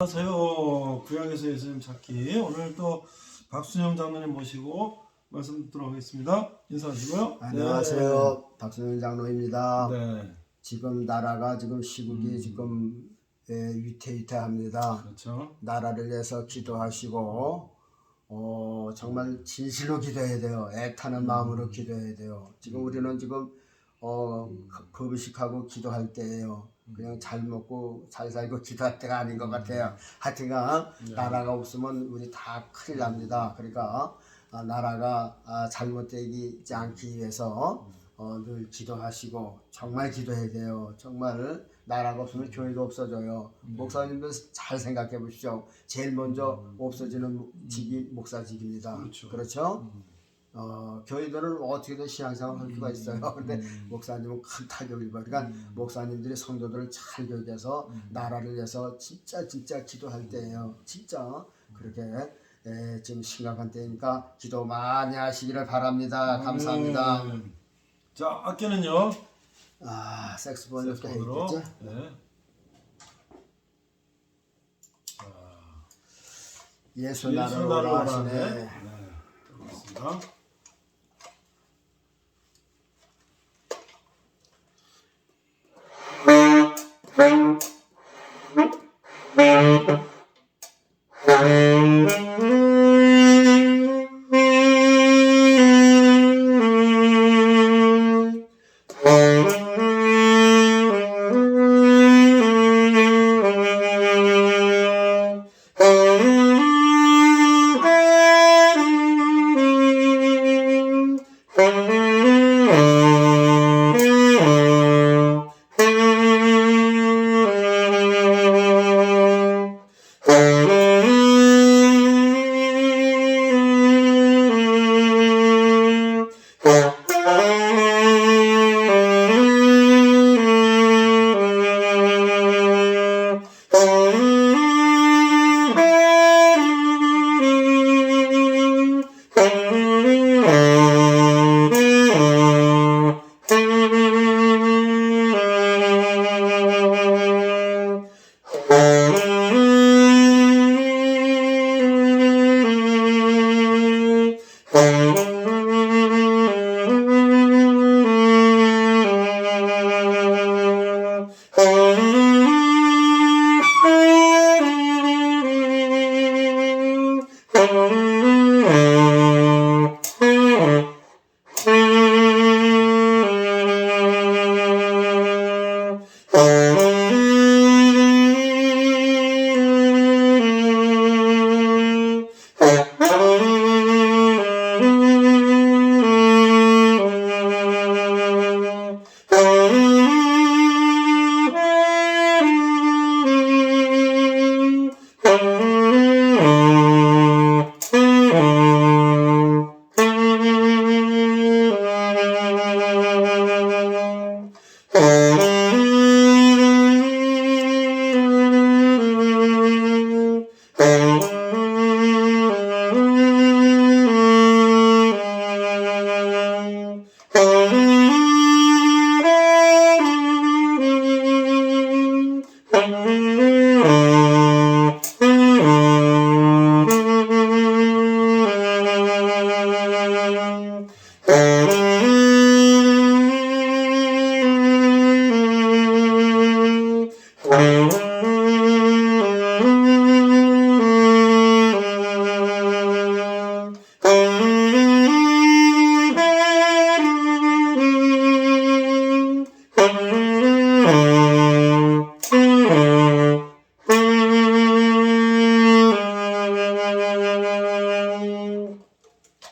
안녕하세요. 구약에서 예수님 찾기. 오늘 또 박순영 장로님 모시고 말씀 듣도록 하겠습니다. 인사하시고요. 안녕하세요. 박순영 장로입니다. 네. 지금 나라가 지금 시국이 지금 위태위태합니다. 그렇죠. 나라를 위해서 기도하시고 정말 진실로 기도해야 돼요. 애타는 마음으로 기도해야 돼요. 지금 우리는 지금 금식하고 기도할 때예요. 그냥 잘 먹고 잘 살고 기도할 때가 아닌 것 같아요. 하여튼간 나라가 없으면 우리 다 큰일 납니다. 그러니까 나라가 잘못되지 않기 위해서 늘 기도하시고 정말 기도해야 돼요. 정말 나라가 없으면 교회도 없어져요. 목사님들 잘 생각해 보십시오. 제일 먼저 없어지는 직이 목사직입니다. 그렇죠? 교회들은 어떻게든 신앙생활 할 수가 있어요. 근데 목사님은 큰 타격을 입어요. 그러니까 목사님들이 성도들을 잘 교육해서 나라를 위해서 진짜 기도할 때예요. 진짜 그렇게 지금 심각한 때니까 기도 많이 하시기를 바랍니다. 감사합니다. 자, 악기는요. 색소폰 이렇게 섹스폰으로. 해야겠죠? 네. 예수 나를 오라 하시네. 네. 들어보겠습니다.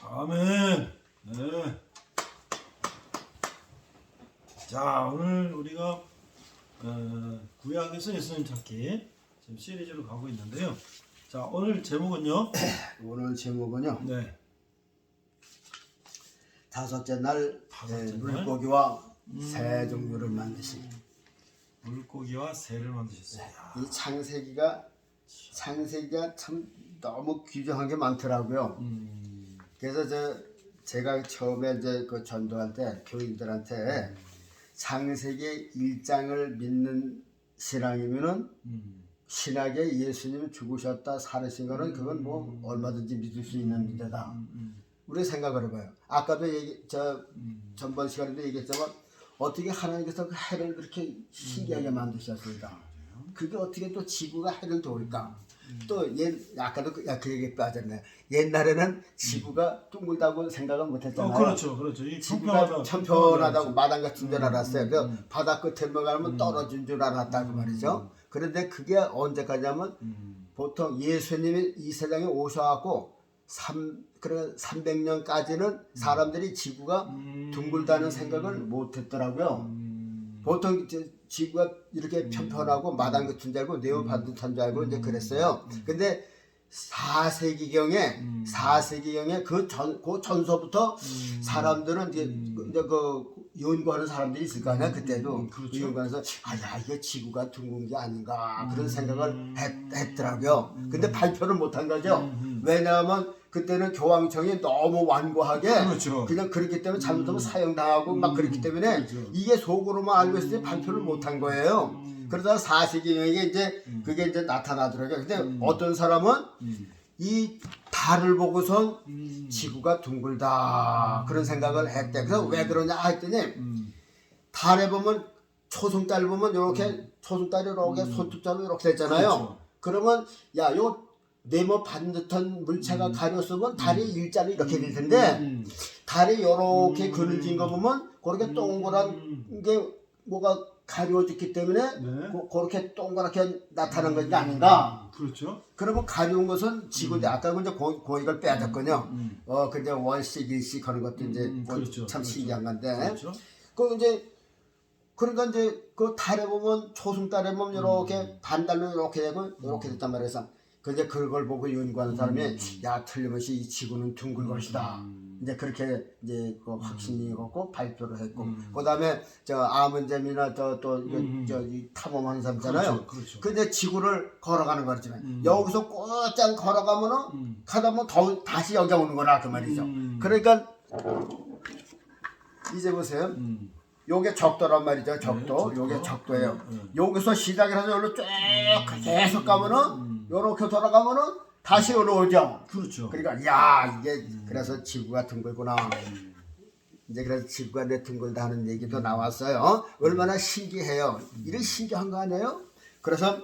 아멘. 네. 자, 오늘 우리가 구약에서 예수님 찾기 지금 시리즈로 가고 있는데요. 자, 오늘 제목은요. 오늘 제목은요. 네. 다섯째 날 물고기와 새 종류를 만드신 물고기와 새를 만드셨습니다. 이 창세기가 참 너무 귀중한 게 많더라고요. 그래서 제가 처음에 이제 그 전도할 때 교인들한테 창세기 1장을 믿는 신앙이면은 신약에 예수님 죽으셨다 살으신 거는 그건 뭐 얼마든지 믿을 수 있는 문제다. 우리 생각을 해봐요. 아까도 전번 시간에도 얘기했지만 어떻게 하나님께서 그 해를 그렇게 신기하게 만드셨을까? 그게 어떻게 또 지구가 해를 도울까? 또 아까도 그 얘기 빠졌네. 옛날에는 지구가 둥글다고 생각을 못했잖아요. 그렇죠. 이 지구가 편편하다고 마당 같은 줄 알았어요. 그 바다 끝에만 가면 떨어진 줄 알았다고 말이죠. 그런데 그게 언제까지냐면 보통 예수님이 이 세상에 오셔갖고 300년까지는 사람들이 지구가 둥글다는 생각을 못했더라고요. 보통 이제 지구가 이렇게 편편하고 마당 같은 줄 알고 네모 반듯한 줄 알고 이제 그랬어요. 근데 4세기경에 그 전서부터 사람들은 이제 그 연구하는 사람들이 있을 거 아니야. 그때도 그렇죠. 연구하면서 이게 지구가 둥근 게 아닌가 그런 생각을 했더라고요. 근데 발표를 못한 거죠. 왜냐하면 그때는 교황청이 너무 완고하게 그렇죠. 그냥 그렇기 때문에 잘못하면 사형당하고 막 그렇기 때문에 그렇죠. 이게 속으로만 알고 있을 때 발표를 못한 거예요. 그러다가 4세기경에 이제 그게 이제 나타나더라고요. 근데 어떤 사람은 이 달을 보고선 지구가 둥글다 그런 생각을 했대. 그래서 왜 그러냐 했더니 달에 보면 초승달 보면 이렇게 초승달이 이렇게 손톱자로 이렇게 됐잖아요. 그렇죠. 그러면 요 네모 반듯한 물체가 가렸으면 달이 일자로 이렇게 될 텐데 달이 이렇게 그늘진 거 보면 그렇게 동그란 게 뭐가 가려졌기 때문에 그렇게 동그랗게 나타난 것이 아닌가. 그렇죠. 그러면 가려운 것은 지구인데 아까 이제 고익을 빼앗았거든요. 근데 원씩 일씩 하는 것도 이제 그렇죠. 참 신기한 건데. 그렇죠. 그 이제 그러니까 이제 그 달에 보면 초승달에 보면 이렇게 반달로 이렇게 되고 이렇게 됐단 말이에요. 근데 그걸 보고 연구하는 사람이 야 틀림없이 이 지구는 둥글 것이다. 이제 그렇게 이제 그 확신이 갖고 발표를 했고 그다음에 저 아문잼이나 이 탐험하는 사람 있잖아요. 그렇죠. 근데 지구를 걸어가는 거지만 여기서 곧장 걸어가면은 가다 보면 다시 여기 오는 거라 그 말이죠. 그러니까 이제 보세요. 요게 적도란 말이죠. 적도. 요게 적도예요. 여기서 시작을 해서 여기로 쭉 계속 가면은 요렇게 돌아가면은 다시 올라오죠. 그렇죠. 그러니까 야 이게 그래서 지구가 둥글구나. 이제 그래서 지구가 내 둥글다 하는 얘기도 나왔어요. 얼마나 신기해요. 이런 신기한 거 아니에요? 그래서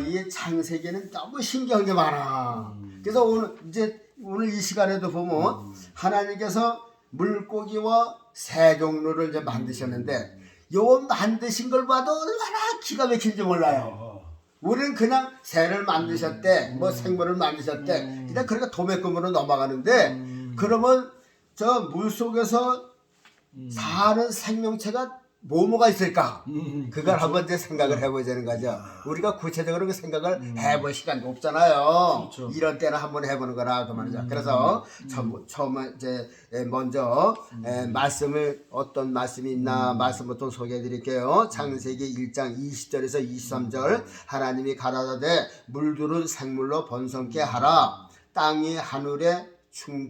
이 창세기는 너무 신기한 게 많아. 그래서 오늘 이 시간에도 보면 하나님께서 물고기와 새 종류를 이제 만드셨는데 요 만드신 걸 봐도 얼마나 기가 막힌지 몰라요. 우리는 그냥 새를 만드셨대, 뭐 생물을 만드셨대, 그냥 그러니까 도매금으로 넘어가는데 그러면 저 물 속에서 사는 생명체가 뭐가 있을까? 그걸 그렇죠. 한번 이제 생각을 해보자는 거죠. 우리가 구체적으로 그 생각을 해볼 시간도 없잖아요. 그렇죠. 이런 때는 한번 해보는 거라 그 말이죠. 그래서 처음에 이제 먼저 말씀을 어떤 말씀이 있나 말씀부터 소개해드릴게요. 창세기 1장 20절에서 23절 하나님이 가라사대 물들은 생물로 번성케 하라. 땅이 하늘에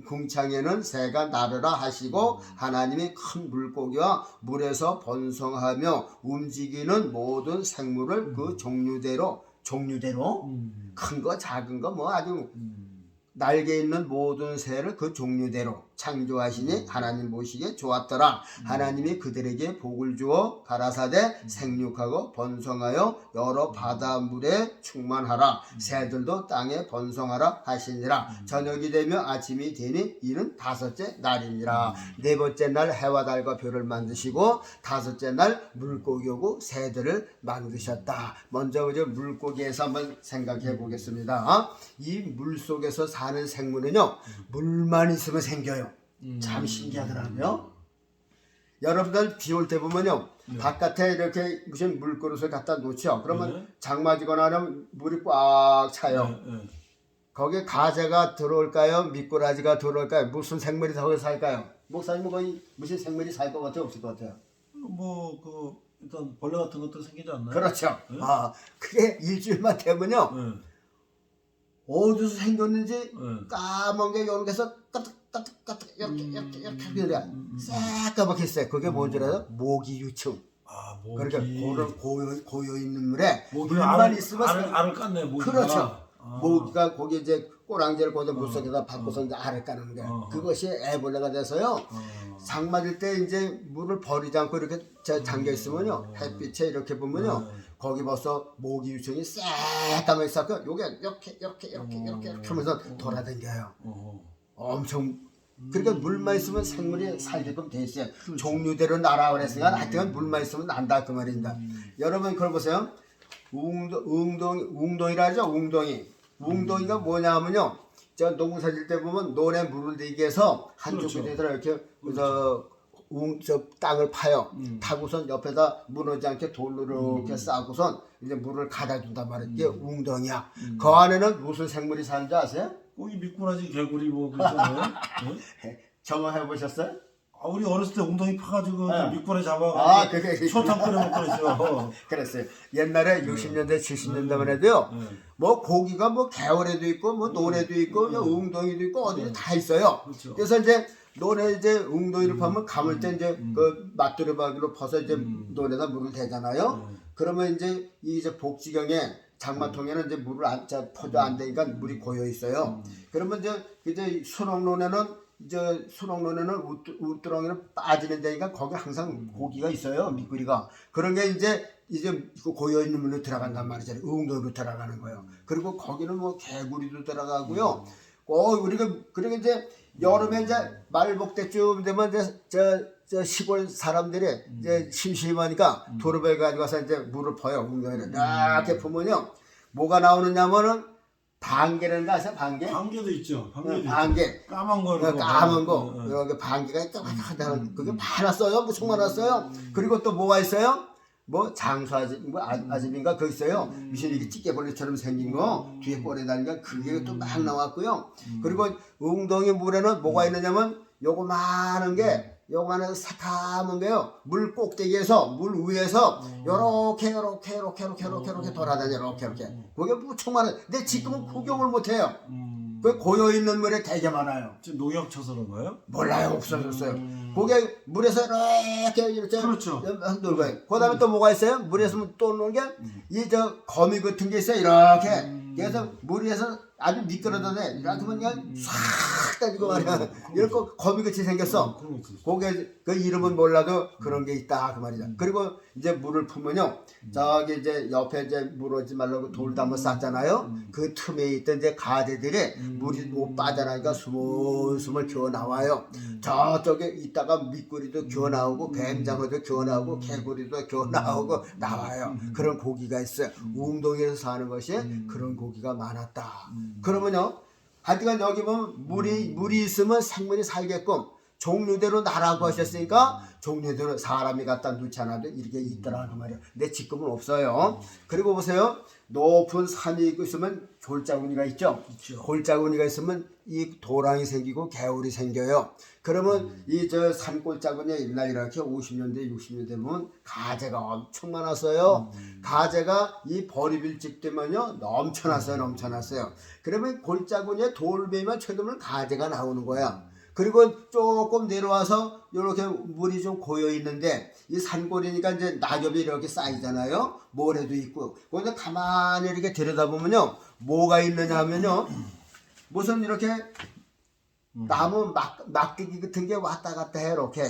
궁창에는 새가 나르라 하시고 하나님이 큰 물고기와 물에서 번성하며 움직이는 모든 생물을 그 종류대로 큰 거 작은 거 뭐 아주 날개 있는 모든 새를 그 종류대로 창조하시니 하나님 보시기에 좋았더라. 하나님이 그들에게 복을 주어 가라사대 생육하고 번성하여 여러 바다물에 충만하라. 새들도 땅에 번성하라 하시니라. 저녁이 되며 아침이 되니 이는 다섯째 날이니라. 네 번째 날 해와 달과 별을 만드시고 다섯째 날 물고기하고 새들을 만드셨다. 먼저 이제 물고기에서 한번 생각해 보겠습니다. 이 물속에서 사는 생물은요 물만 있으면 생겨요. 참 신기하더라고요. 여러분들 비 올 때 보면요 바깥에 이렇게 무슨 물그릇을 갖다 놓죠. 그러면 장마지거나 하면 물이 꽉 차요. 거기에 가재가 들어올까요? 미꾸라지가 들어올까요? 무슨 생물이 거기 살까요? 목사님은 거기 무슨 생물이 살 것 같아요? 없을 것 같아요? 일단 벌레 같은 것도 생기지 않나요? 그렇죠. 그게 일주일만 되면요 어디서 생겼는지 까만 게 이런 데서 까뜩까뜩 이렇게 그래 새까맣게 있어요. 그게 뭔지 알아요? 모기 유충. 아, 모기. 그러니까 그런 고여 있는 물에 모기가 물만 있으면 알을 깠네, 모기가. 그렇죠. 아. 모기가 거기 이제 꼬랑지를 거기다 물속에다 받고서 이제 알을 까는 거예요. 그것이 애벌레가 돼서요. 장 맞을 때 이제 물을 버리지 않고 이렇게 잠겨 있으면요. 햇빛에 이렇게 보면요. 거기 벌써 모기 유청이 새까맣게 있어서 요게 이렇게 하면서 돌아다녀요. 엄청. 그러니까 물만 있으면 생물이 살게끔 돼 있어요. 종류대로 나라 그랬으니까 하여튼 물만 있으면 난다 그 말입니다. 여러분 그걸 보세요. 웅동이라 하죠. 웅동이가 뭐냐 하면요. 저 농사 질 때 보면 논에 물을 들기 위해서 한쪽 끝에다 이렇게 저 땅을 파요. 타고선 옆에다 무너지지 않게 돌로 이렇게 쌓고선 이제 물을 가다 준단 말이에요. 이게 웅덩이야. 그 안에는 무슨 생물이 사는지 아세요? 거기 미꾸라지, 개구리 뭐 그러잖아요. 네? 경험해 보셨어요? 아, 우리 어렸을 때 웅덩이 파가지고 미꾸라지 잡아가지고 아, 그게 초탕 끓여 먹고 그랬어요. 그랬어요. 옛날에 60년대, 70년대만 해도요. 뭐 고기가 뭐 개월에도 있고 뭐 논에도 있고 뭐 웅덩이도 있고 어디 다 있어요. 그렇죠. 그래서 이제 논에 이제 웅덩이를 파면 감을 때 이제 그 맞돌이박이로 퍼서 이제 논에다 물을 대잖아요. 그러면 이제 이 이제 복지경에 장마통에는 이제 물을 퍼져 안 되니까 물이 고여 있어요. 그러면 이제 수렁논에는 우뚜렁이는 빠지는 데니까 거기 항상 고기가 있어요. 미꾸리가. 그런 게 이제 그 고여 있는 물로 들어간단 말이죠. 웅덩이로 들어가는 거예요. 그리고 거기는 뭐 개구리도 들어가고요. 우리가 그리고 이제 여름에 이제 말복 때쯤 되면 저 시골 사람들이 이제 심심하니까 도로에 가지고 와서 이제 물을 퍼요. 웅덩이를 이렇게 보면요. 뭐가 나오느냐면은 방개라는 거 아세요? 방개? 방개도 있죠. 방개도 방개. 있죠. 까만 거. 까만 거. 여기 방개가 있다. 그게 많았어요. 무척 많았어요. 그리고 또 뭐가 있어요? 뭐 장수아집, 뭐 아집인가 그거 있어요. 무슨 이게 찌개벌레처럼 생긴 거 뒤에 꼬리 달린 그게 또 막 나왔고요. 그리고 웅덩이 물에는 뭐가 있느냐면 요거만한 게 요거만한 새카만 게요. 물 꼭대기에서 물 위에서 요렇게 돌아다녀 이렇게. 그게 무척 많아요. 근데 지금은 구경을 못 해요. 그 고여 있는 물에 되게 많아요. 지금 농약 쳐서 그런 거예요? 몰라요. 없어졌어요. 그게 물에서 이렇게 그렇죠. 놀고 요. 그다음에 또 뭐가 있어요? 물에서 또 노는 게 이 저 거미 같은 게 있어요. 이렇게. 그래서 물에서 아주 미끄러져네. 이렇게 하면 그냥 싹 따지고 말이야. 이렇게 거미같이 생겼어. 그게 그 이름은 몰라도 그런 게 있다 그 말이죠. 그리고 이제 물을 품으면요. 저기 이제 옆에 이제 물오지 말라고 돌도 한번 쌌잖아요. 그 틈에 있던 이제 가재들이 물이 못 빠져나니까 스물스물 기어 나와요. 저쪽에 있다가 미꾸리도 기어 나오고 뱀장어도 기어 나오고 개구리도 기어 나오고 나와요. 그런 고기가 있어요. 웅덩이에서 사는 것이 그런 고기가 많았다. 그러면요. 하여튼간 여기 보면 물이 있으면 생물이 살게끔 종류대로 나라고 하셨으니까 종류대로 사람이 갖다 놓지 않아도 이렇게 있더라 그 말이에요. 근데 지금은 없어요. 그리고 보세요. 높은 산이 있으면 골짜구니가 있죠. 골짜구니가 있으면 이 도랑이 생기고 개울이 생겨요. 그러면 이 저 산골짜구니에 옛날 이렇게 50년대 60년대 보면 가재가 엄청 많았어요. 가재가 이 버리빌집 되면요 넘쳐났어요. 그러면 골짜구니에 돌베이만 쳐두면 가재가 나오는 거야. 그리고 조금 내려와서 이렇게 물이 좀 고여 있는데 이 산골이니까 이제 낙엽이 이렇게 쌓이잖아요. 모래도 있고. 거기서 가만히 이렇게 들여다보면요. 뭐가 있느냐 하면요. 무슨 이렇게 나무 막대기 같은 게 왔다 갔다 해. 이렇게.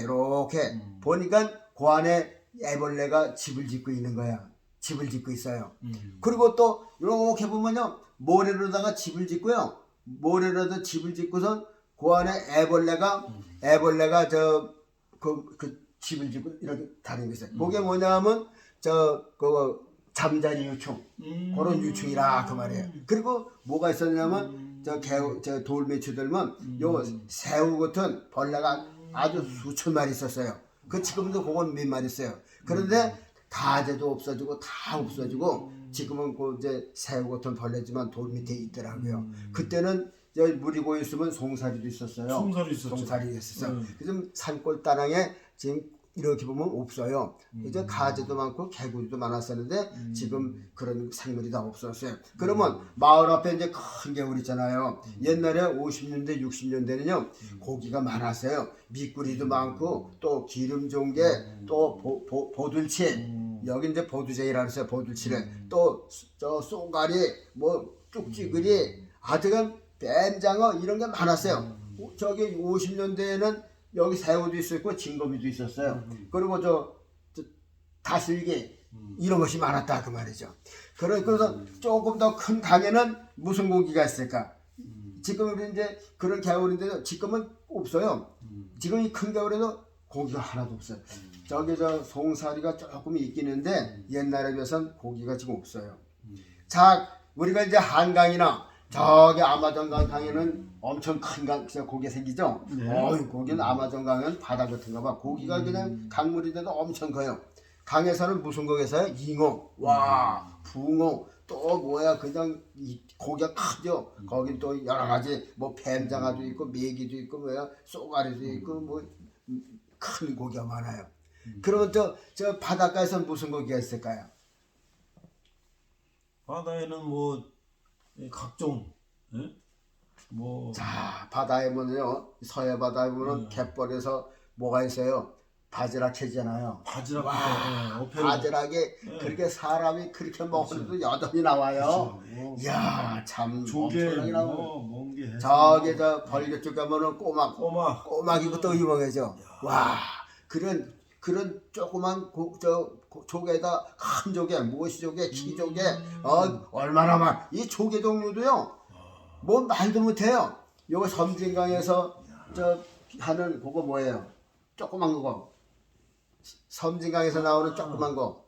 보니까 그 안에 애벌레가 집을 짓고 있는 거야. 집을 짓고 있어요. 그리고 또 이렇게 보면요. 모래로다가 집을 짓고요. 모래로다 집을 짓고선 그 안에 애벌레가 그 집을 짓고 이렇게 다니고 있어요. 그게 뭐냐면 그 잠자리 유충 그런 유충이라 그 말이에요. 그리고 뭐가 있었냐면 저 돌매추 들면 요 새우 같은 벌레가 아주 수천 마리 있었어요. 그 지금도 그건 몇 마리 있어요. 그런데 가재도 없어지고 다 없어지고 지금은 그 이제 새우 같은 벌레지만 돌 밑에 있더라고요. 그때는 물이 고여 있으면 송사리도 있었어요. 송사리 있었죠. 송사리 있었어요. 그래서 산골 따랑에 지금 이렇게 보면 없어요. 이제 가지도 많고 개구리도 많았었는데 지금 그런 생물이 다 없었어요. 그러면 마을 앞에 이제 큰 개울 있잖아요. 옛날에 50년대 60년대는요 고기가 많았어요. 미꾸리도 많고 또 기름 좋은 게 또 보들치 여기 이제 보두쟁이라 그랬어요. 보들치를 또 저 쏘가리 뭐 쭉지그리 하여튼 뱀장어 이런 게 많았어요. 저기 50년대에는 여기 새우도 있었고 진거미도 있었어요. 그리고 저 다슬기 이런 것이 많았다 그 말이죠. 그래서 조금 더 큰 강에는 무슨 고기가 있을까? 지금 우리 이제 그런 겨울인데 지금은 없어요. 지금 이 큰 겨울에도 고기가 하나도 없어요. 저기 저 송사리가 조금 있기는데 옛날에 비해서는 고기가 지금 없어요. 자, 우리가 이제 한강이나 저기 아마존강 강에는 엄청 큰 고기 생기죠? 네. 거기는 아마존강은 바다 같은가 봐. 고기가 그냥 강물인데도 엄청 커요. 강에서는 무슨 고기에서요? 잉어, 와, 붕어, 또 뭐야 그냥 고기가 크죠. 거긴 또 여러 가지 뭐 뱀장어도 있고 메기도 있고 뭐야 쏘가리도 있고 뭐 큰 고기가 많아요. 그러면 저 바닷가에서는 무슨 고기가 있을까요? 바다에는 뭐 각종 예? 뭐 자, 바다에 보면요. 서해 바다에 보면 갯벌에서 뭐가 있어요? 바지락 캐잖아요. 바지락 와, 어패 바지락에 그렇게 사람이 그렇게 먹어도 여덟이 나와요. 뭐 이야, 참 조개 엄청나게 나와요. 뭐 멍게 저기 저 벌교 쪽 가면은 꼬막 꼬막이고 또 유명해져. 와, 그런 조그만 조개다 큰 조개, 무엇이 조개, 키조개, 얼마나 이 조개 종류도요. 뭐 말도 못해요. 요거 섬진강에서 저 하는 그거 뭐예요? 조그만 거. 섬진강에서 나오는 조그만 거.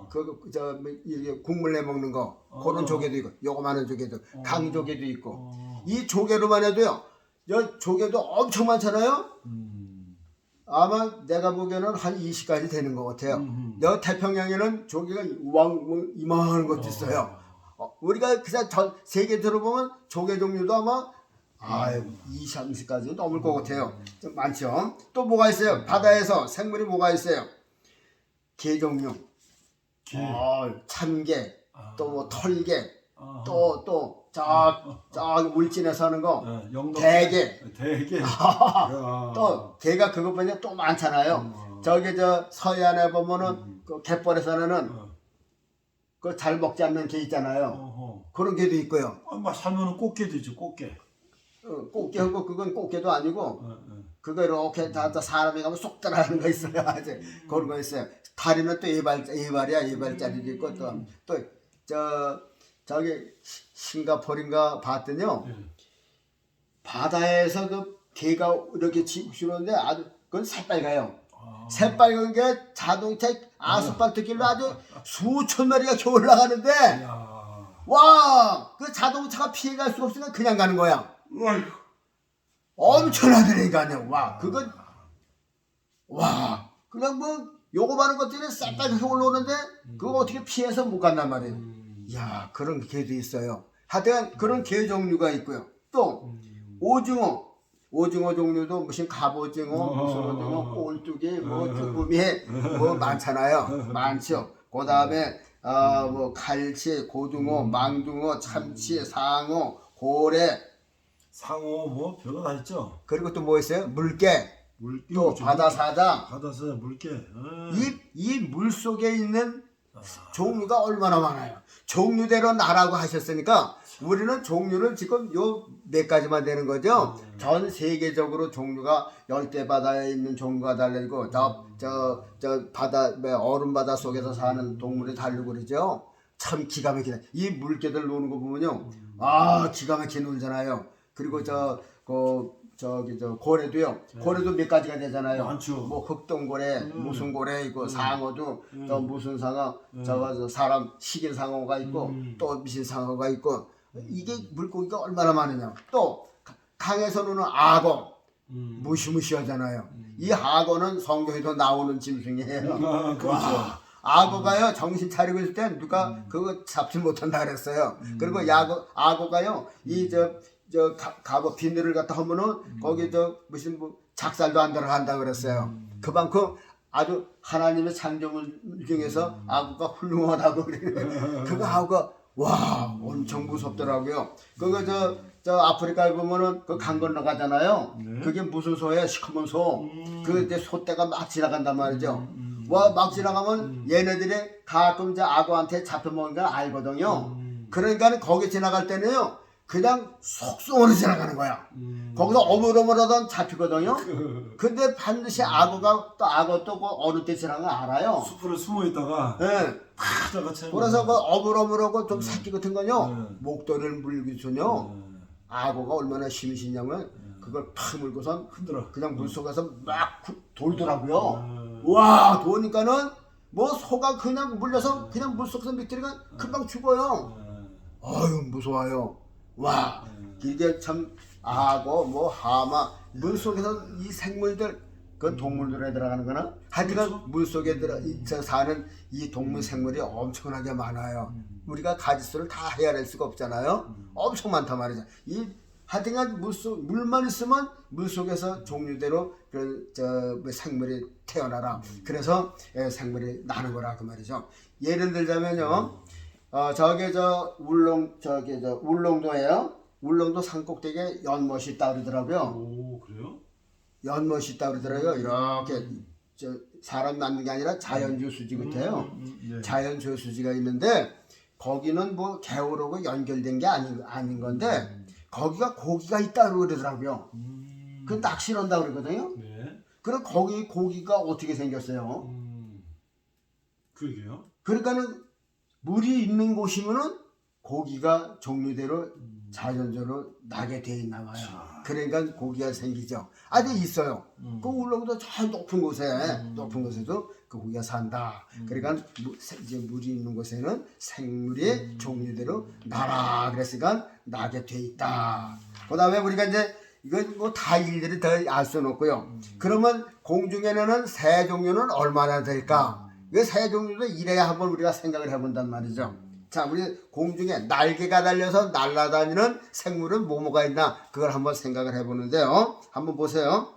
그저 이렇게 국물 내 먹는 거. 그런 조개도 있고, 요거만한 조개도, 강조개도 있고. 이 조개로만 해도요. 여 조개도 엄청 많잖아요. 아마 내가 보기에는 한 20가지 되는 것 같아요. 여 태평양에는 조개가 이만한 것도 있어요. 우리가 그냥 전 세계 들어보면 조개 종류도 아마 20, 30가지 넘을 것 같아요. 좀 많죠. 또 뭐가 있어요? 바다에서 생물이 뭐가 있어요? 게 종류, 참게, 또 뭐 털게, 또 저기 물진에 사는 거, 대게. 또 게가 그것뿐이야 또 많잖아요. 저기 저 서해안에 보면은 그 갯벌에서는 그 잘 먹지 않는 게 있잖아요. 그런 게도 있고요. 막 살면은 꽃게도 있죠. 꽃게. 꽃게하고 그건 꽃게도 아니고 그거 이렇게 다 사람이 가면 쏙 들어가는 거 있어요. 아주 그런 거 있어요. 다리는 또 예발짜리도 있고 또 저기 싱가포르인가 봤더니요. 바다에서 그 개가 이렇게 치우는데 아주 그건 새빨가요. 새빨간 게 자동차 아스팔트 길로 아주 수천 마리가 겨 올라가는데 와, 그 자동차가 피해갈 수 없으면 그냥 가는 거야. 엄청나더니까요. 와, 그냥 뭐 요거 많은 것들이 새빨갛게 올라오는데 그거 어떻게 피해서 못 간단 말이에요. 이야, 그런 개도 있어요. 하여튼 그런 개 종류가 있고요. 또 오징어 종류도 무슨 갑오징어, 무슨 오징어, 꼴뚜기, 뭐 쭈꾸미 뭐 많잖아요. 많죠. 그 다음에 뭐 갈치, 고등어, 망둥어, 참치, 상어, 고래, 상어 뭐 별거 다 있죠. 그리고 또 뭐 있어요? 물개, 또 바다사자. 바다사자 물개. 이 물속에 있는 종류가 얼마나 많아요. 종류대로 나라고 하셨으니까 우리는 종류를 지금 요 몇 가지만 되는 거죠. 전 세계적으로 종류가 열대 바다에 있는 종류가 달리고 저 바다 얼음 바다 속에서 사는 동물이 다르고 그러죠. 참 기가 막히다. 이 물개들 노는 거 보면요. 기가 막히게 놀잖아요. 그리고 저기 고래도요. 고래도 몇 가지가 되잖아요. 많죠. 뭐 흑동고래, 무슨 고래 있고 상어도 또 무슨 상어, 저 사람 식인 상어가 있고 또 미신 상어가 있고 이게 물고기가 얼마나 많으냐. 또 강에서 노는 악어, 무시무시하잖아요. 이 악어는 성경에도 나오는 짐승이에요. 그렇죠. 악어가요 정신 차리고 있을 때 누가 그거 잡지 못한다 그랬어요. 그리고 악어가요 갑오 비늘을 갖다 하면은 거기 무슨 뭐 작살도 안 들어간다 그랬어요. 그만큼 아주 하나님의 창조물 중에서 악어가 훌륭하다고 그래. 그거 악어가 와 엄청 무섭더라고요. 그거 저 아프리카에 보면은 그 강 건너가잖아요. 네. 그게 무슨 소예요? 시커먼 소. 그때 소떼가 막 지나간단 말이죠. 와 막 지나가면 얘네들이 가끔 이제 악어한테 잡혀먹는 걸 알거든요. 그러니까 거기 지나갈 때는요 그냥 속성으로 지나가는 거야. 거기서 어물어물하던 잡히거든요. 근데 반드시 악어가 또 악어 또 그 어느 때 지나가는 걸 알아요. 숲으로 숨어 있다가 예. 탁 채는 그래서 그 어물어물하고 좀 새끼 같은 건요 네. 목도리를 물기서요 악어가 얼마나 힘이 있냐면 그걸 탁 물고선 흔들어. 그냥 물속에서 막 돌더라고요. 와 도니까는 뭐 소가 그냥 물려서 그냥 물속에서 미끼리가 금방 죽어요. 아유 무서워요. 와 이게 참 악어 뭐 하마 물속에서 이 생물들 그 동물들에 들어가는 거나 하여튼 물속에 사는 이 동물 생물이 엄청나게 많아요. 우리가 가지수를 다 헤아릴 수가 없잖아요. 엄청 많단 말이죠. 이 하여튼간 물만 있으면 물속에서 종류대로 뭐 생물이 태어나라. 그래서 생물이 나는 거라 그 말이죠. 예를 들자면요. 울릉도예요. 울릉도 산꼭대기에 연못이 있다 그러더라고요. 오 그래요? 연못이 있다 그러더라고요. 이렇게 사람 만든 게 아니라 자연주 수지 같아요. 네. 자연주 수지가 있는데 거기는 뭐 개울하고 연결된 게 아닌 건데 거기가 고기가 있다 그러더라고요. 그 낚시를 한다 그러거든요. 네. 그럼 거기 고기가 어떻게 생겼어요? 그러게요. 그러니까는 물이 있는 곳이면은 고기가 종류대로 자연적으로 나게 돼 있나 봐요. 그러니까 고기가 생기죠. 아직 있어요. 그 울릉도 저 높은 곳에도 그 고기가 산다. 그러니까 이제 물이 있는 곳에는 생물이 종류대로 나라 그랬으니까 나게 돼 있다. 그다음에 우리가 이제 이건 뭐 다 일일이 다 알 수는 없고요. 그러면 공중에는 새 종류는 얼마나 될까? 이 새 종류도 이래야 한번 우리가 생각을 해본단 말이죠. 자, 우리 공중에 날개가 달려서 날아다니는 생물은 뭐가 있나? 그걸 한번 생각을 해보는데요. 한번 보세요.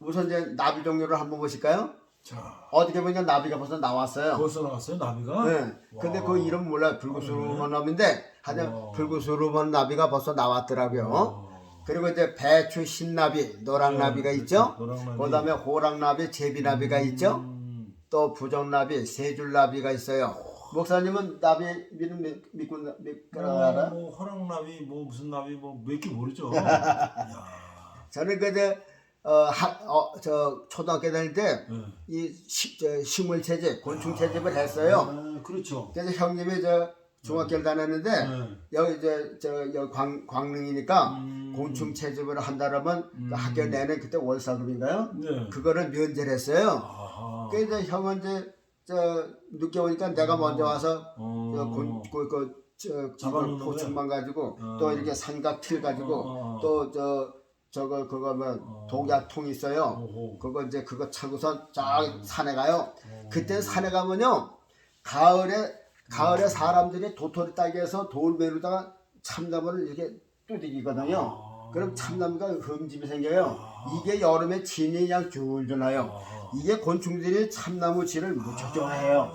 우선 이제 나비 종류를 한번 보실까요? 자, 어떻게 보니까 나비가 벌써 나왔어요. 벌써 나왔어요 나비가? 네. 근데 그 이름 몰라요. 불구스루먼 나비인데, 하여튼 불구스루먼 나비가 벌써 나왔더라고요. 그리고 이제 배추 신나비, 노랑나비가 있죠. 노랑나비. 그 다음에 호랑나비, 제비나비가 있죠. 또 부정나비, 세줄나비가 있어요. 목사님은 나비는 믿고 알아요? 뭐 허랑나비, 뭐 무슨 나비, 뭐 몇 개 모르죠. 저는 초등학교 다닐 때 이 식물 채집, 곤충 채집을 했어요. 아, 그렇죠. 그래서 형님이 중학교를 다녔는데 여기 여기 광릉이니까 곤충 채집을 한다라면 그 학교 내내 그때 월사금인가요? 네. 그거를 면제를 했어요. 아하. 그래서 형은 이제 늦게 오니까 내가 먼저 와서 잡아놓는 고충만 가지고 또 이렇게 삼각 틀 가지고 또 그거 뭐 독약통 있어요. 그거 이제 그거 차고서 저 산에 가요. 그때 산에 가면요 가을에 사람들이 도토리 따기에서 돌메루다가 참나무를 이렇게 두들기거든요. 그럼 참나무가 흠집이 생겨요. 이게 여름에 진이 그냥 줄줄 나요. 이게 곤충들이 참나무 진을 무척 좋아해요.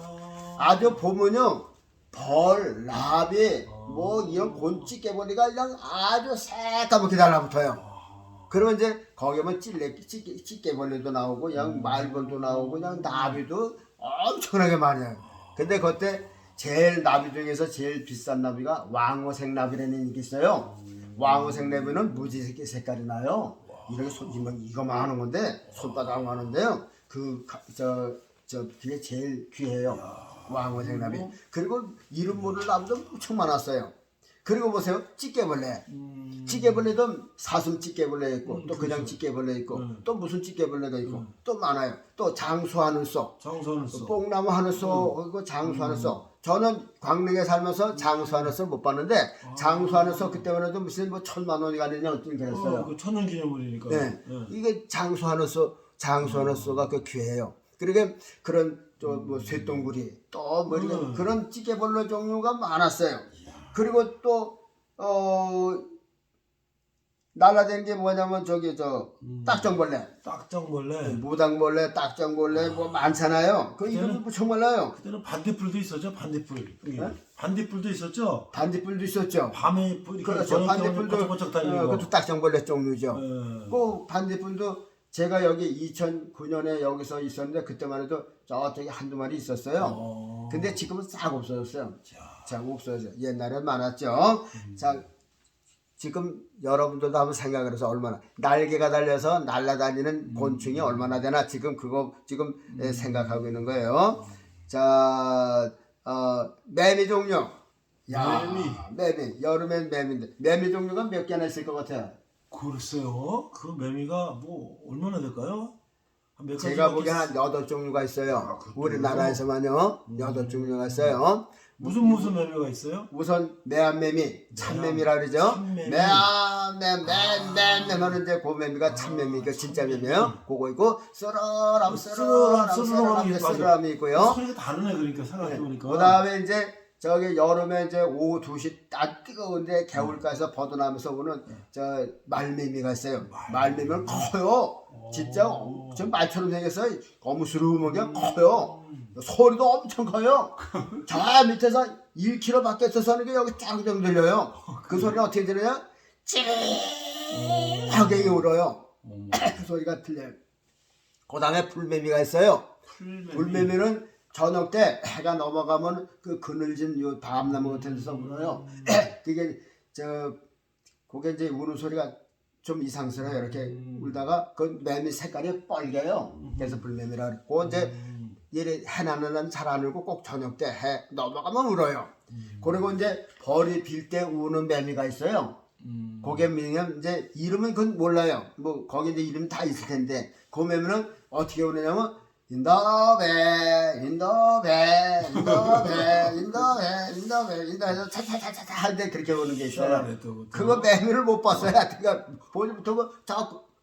아주 보면요 벌, 나비, 뭐 이런 곤찌개벌이가 그냥 아주 새까맣게 달라붙어요. 그러면 이제 거기면 찌개벌레도 나오고 그냥 말벌도 나오고 그냥 나비도 엄청나게 많이 해요. 근데 그때 제일 나비 중에서 제일 비싼 나비가 왕어색 나비라는 게 있어요. 왕어색 나비는 무지개 색깔이 나요. 이렇게 이거만 건데 손바닥 하는데요. 그게 제일 귀해요. 왕어색 나비. 그리고 이름 모를 나비도 엄청 많았어요. 그리고 보세요. 찌개벌레. 찌개벌레도 사슴 찌개벌레 있고 또 그냥 찌개벌레 있고 또 무슨 찌개벌레가 있고 또 많아요. 또 장수하는 소. 장수하는 소. 뽕나무 하는 소 그리고 장수하는 소. 저는 광릉에 살면서 장수하는 소 못 봤는데 장수하는 소 그때만 해도 무슨 뭐 1,000만 원이 가느냐 어떤 그랬어요. 그 천연기념물이니까. 네. 이게 장수하는 소가 그 귀해요. 그러게 그런 또 뭐 쇠똥구리 또 뭐 그런 찌개벌레 종류가 많았어요. 그리고 또 날라다니는 게 뭐냐면 저기 딱정벌레, 딱정벌레. 무당벌레, 딱정벌레 뭐 많잖아요. 그 이름도 무척 몰라요. 그때는 반딧불도 있었죠. 반딧불. 여기. 네? 반딧불도 있었죠. 반딧불도 있었죠. 밤에 이렇게 그렇죠. 저녁 때문에 반딧불도 번쩍번쩍 다니는 거. 그것도 딱정벌레 종류죠. 예. 그 반딧불도 제가 여기 2009년에 여기서 있었는데 그때만 해도 저쪽에 한두 마리 있었어요. 근데 지금은 싹 없어졌어요. 자, 없어졌어요. 옛날엔 많았죠. 자, 지금 여러분들도 한번 생각을 해서 얼마나 날개가 달려서 날아다니는 곤충이 얼마나 되나 지금 그거 지금 생각하고 있는 거예요. 자, 매미 종류. 매미. 여름엔 매미인데 매미 종류가 몇 개나 있을 것 같아요. 글쎄요. 그 매미가 뭐 얼마나 될까요? 한 몇 가지. 제가 보기엔 한 8종류가 있어요. 우리나라에서만요. 8종류가 있어요. 무슨 매미가 있어요? 우선 매암매미, 참매미라 그러죠. 참매미. 매암매매매매는 이제 그 매미가 참매미, 그 진짜 매미예요. 그거 있고 쓰러람이 있고요. 소리가 다르네 그러니까 생각해 보니까. 그다음에 이제 저기 여름에 이제 오후 2시 딱 뜨거운데 개울가에서 벗어나면서 오는 저 말매미가 있어요. 말매미는 커요. 진짜 저 말처럼 생겼어요. 거무스름하게 커요. 소리도 엄청 커요. 저 밑에서 1km 밖에 서는 게 여기 쫙 들려요. 그 소리는 어떻게 들려요? 찌하게 울어요. 그 소리가 들려요. 그 다음에 불매미가 있어요. 불매미는 저녁 때 해가 넘어가면 그 그늘진 요 밤나무 같은 데서 울어요. 그게 그게 이제 우는 소리가 좀 이상스러워요. 이렇게 울다가 그 매미 색깔이 빨개요. 그래서 불매미라 그랬고 이제 얘를 해 나는 날 잘 안 울고 꼭 저녁 때 해 넘어가면 울어요. 그리고 이제 벌이 빌 때 우는 매미가 있어요. 그게 뭐냐면 이제 이름은 그건 몰라요. 뭐 거기 이제 이름 다 있을 텐데 그 매미는 어떻게 우느냐면 인더베 해서 차차차차 할 때 그렇게 우는 게 있어요. 그거 매미를 못 봤어요. 그러니까 보지부터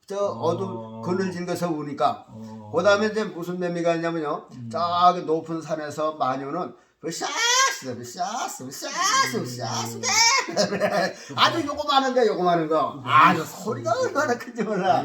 저 어두운 그늘진 데서 우니까. 그 다음에 이제 무슨 매미가 있냐면요. 저기 높은 산에서 많이 오는 아주 요거마한 거. 아주 소리가 얼마나 큰지 몰라.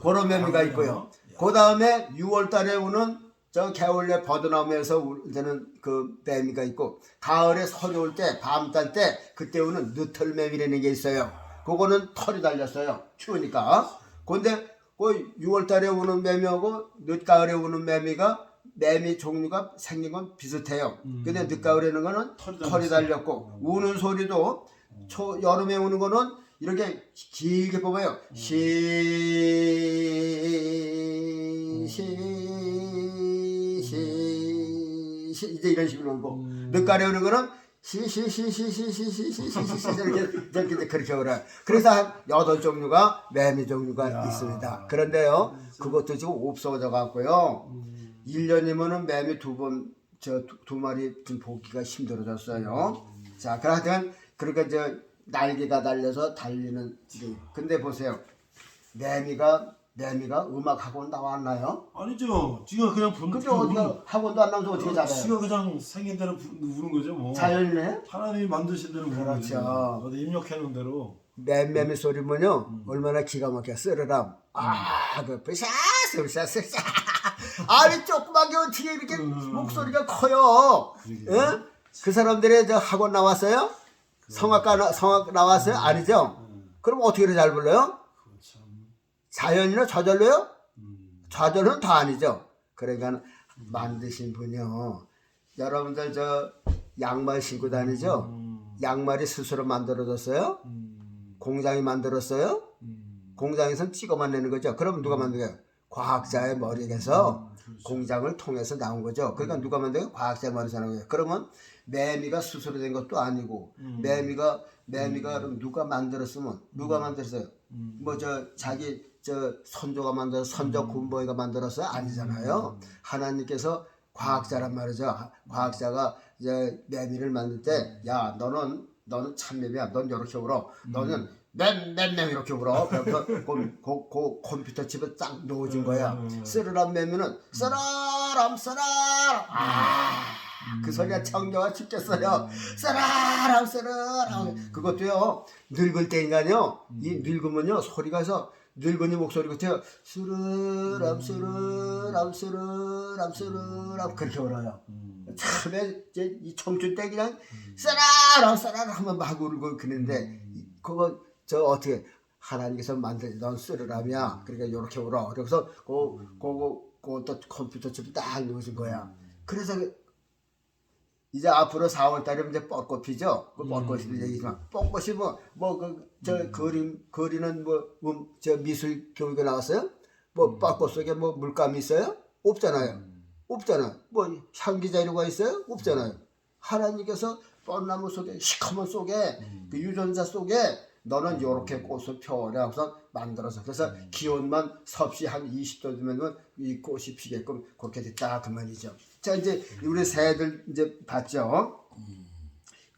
그런 매미가 있고요. 그 다음에 6월달에 우는 저 겨울에 버드나무에서 우는 그 매미가 있고 가을에 서리 올 때 밤달 때 그때 우는 느털매미라는 게 있어요. 그거는 털이 달렸어요. 추우니까. 근데 그 6월달에 우는 매미하고 늦가을에 우는 매미가 매미 종류가 생긴 건 비슷해요. 근데 늦가을에는 거는 털이 달렸고 우는 소리도 여름에 우는 거는 이렇게 길게 뽑아요. 이제 이런 식으로 울고 늦가을에 우는 거는 이렇게 그렇게 울어요. 그래서 한 8종류가 매미 종류가 있습니다. 그런데요, 그것도 지금 없어져 갖고요. 1년이면은 매미 두 마리 좀 보기가 힘들어졌어요. 자, 그러니까 이제 날개가 달려서 달리는. 근데 보세요, 매미가 음악 학원 나왔나요? 아니죠. 지가 그냥 근데 어디가 학원도 안 나오면서 어떻게 잘해요? 지가 그냥 생긴 대로 우는 거죠 뭐. 자연이네. 하나님이 만드신 대로 우는 거죠. 그렇죠. 어디 입력해 놓은 대로. 매미 소리면요 얼마나 기가 막혀. 쓰르람. 아니 조그맣게 어떻게 이렇게 목소리가 커요? 응? 그 사람들의 저 학원 나왔어요? 성악 나왔어요? 아니죠? 그럼 어떻게 잘 불러요? 자연이나 저절로요? 저절로는 다 아니죠. 그러니까 만드신 분이요. 여러분들 저 양말 신고 다니죠? 양말이 스스로 만들어졌어요? 공장이 만들었어요? 공장에서는 찍어만 내는 거죠. 그럼 누가 만들어요? 과학자의 머리에서 공장을 통해서 나온 거죠. 그러니까 누가 만들어요? 과학자의 머리에서 나온 거예요. 그러면 매미가 스스로 된 것도 아니고 매미가 그럼 누가 만들었으면 누가 만들었어요? 뭐 자기 선조가 만들어서 선조 군보이가 만들었어요? 아니잖아요. 하나님께서 과학자란 말이죠. 과학자가 이제 매미를 만들 때 야 너는 참매미야. 넌 이렇게 울어. 너는 맴 이렇게 울어. 그래서 그 컴퓨터 칩에 딱 넣어준 거야. 쓰르람 매미는 쓰라람 그 소리가 청정아 죽겠어요. 쓰라람 쓰라람. 그것도요 늙을 때인가요. 이 늙으면요 소리가 서 늙은이 목소리 같아요. 스르람 스르람 스르람 스르람 그렇게 울어요. 참에 이제 이 청춘 때 그냥 쓰라람 쓰라람 하면 막 울고 그러는데 그거 저 어떻게 하나님께서 만든 넌 쓰르람이야. 그러니까 이렇게 울어. 그래서 그것도 컴퓨터 칩을 딱 넣으신 거야. 그래서 이제 앞으로 4월 달이면 이제 벚꽃 피죠. 그 벚꽃이 얘기지만 벚꽃이 저 그리는 저 미술 교육에 나왔어요? 뭐 벚꽃 속에 뭐 물감이 있어요? 없잖아요. 없잖아. 뭐 향기 자료가 있어요? 없잖아요. 하나님께서 뻔나무 속에 시커먼 속에 그 유전자 속에 너는 요렇게 꽃을 펴라 해서 만들어서 그래서 기온만 섭씨 한 20도 되면 이 꽃이 피게끔 그렇게 됐다 그 말이죠. 자 이제 우리 새들 이제 봤죠.